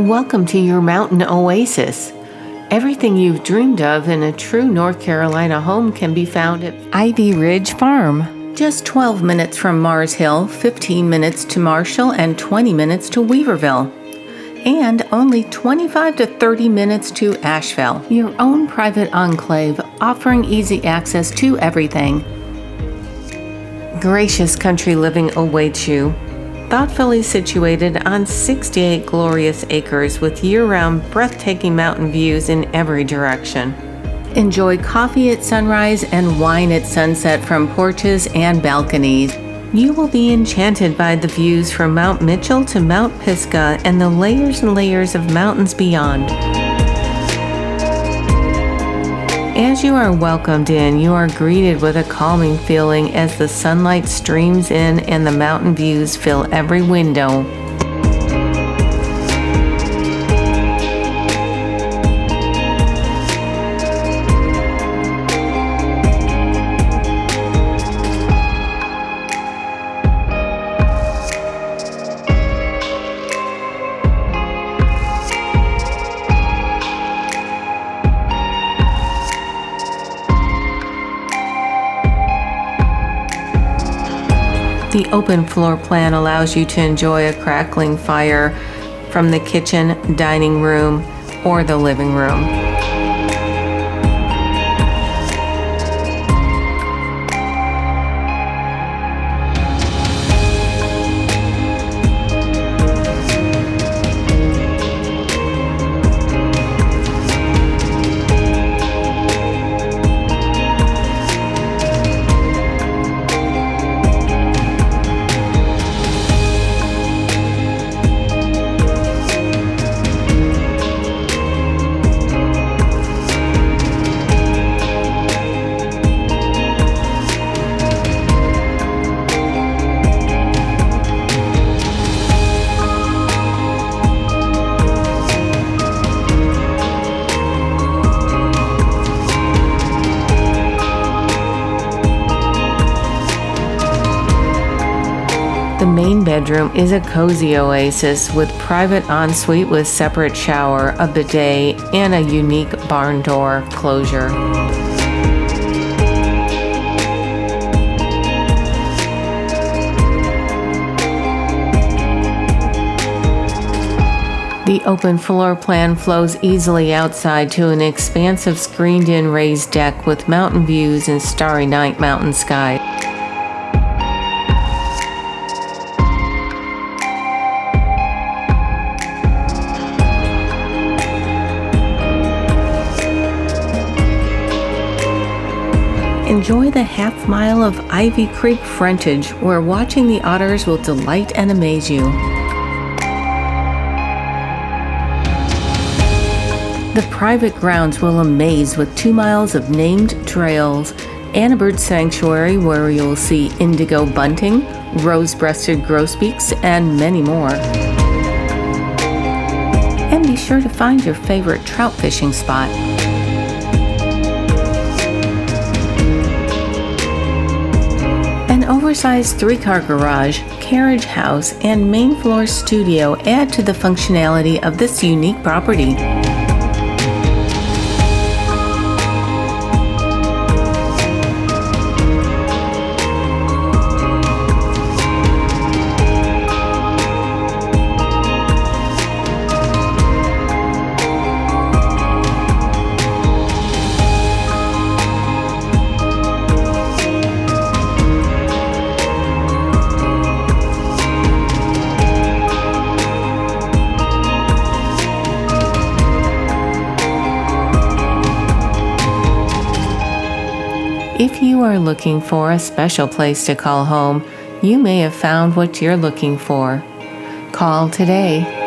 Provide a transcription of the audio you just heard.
Welcome to your mountain oasis. Everything you've dreamed of in a true North Carolina home can be found at Ivy Ridge Farm. Just 12 minutes from Mars Hill, 15 minutes to Marshall, and 20 minutes to Weaverville. And only 25 to 30 minutes to Asheville, your own private enclave offering easy access to everything. Gracious country living awaits you. Thoughtfully situated on 68 glorious acres with year-round breathtaking mountain views in every direction. Enjoy coffee at sunrise and wine at sunset from porches and balconies. You will be enchanted by the views from Mount Mitchell to Mt Pisgah and the layers and layers of mountains beyond. As you are welcomed in, you are greeted with a calming feeling as the sunlight streams in and the mountain views fill every window. The open floor plan allows you to enjoy a crackling fire from the kitchen, dining room, or the living room. The main bedroom is a cozy oasis with private ensuite with separate shower, a bidet, and a unique barn door closure. The open floor plan flows easily outside to an expansive screened-in raised deck with mountain views and starry night mountain sky. Enjoy the half mile of Ivy Creek frontage, where watching the otters will delight and amaze you. The private grounds will amaze with 2 miles of named trails and a bird sanctuary where you'll see indigo bunting, rose-breasted grosbeaks, and many more. And be sure to find your favorite trout fishing spot. An oversized 3-car garage, carriage house, and main floor studio add to the functionality of this unique property. If you are looking for a special place to call home, you may have found what you're looking for. Call today.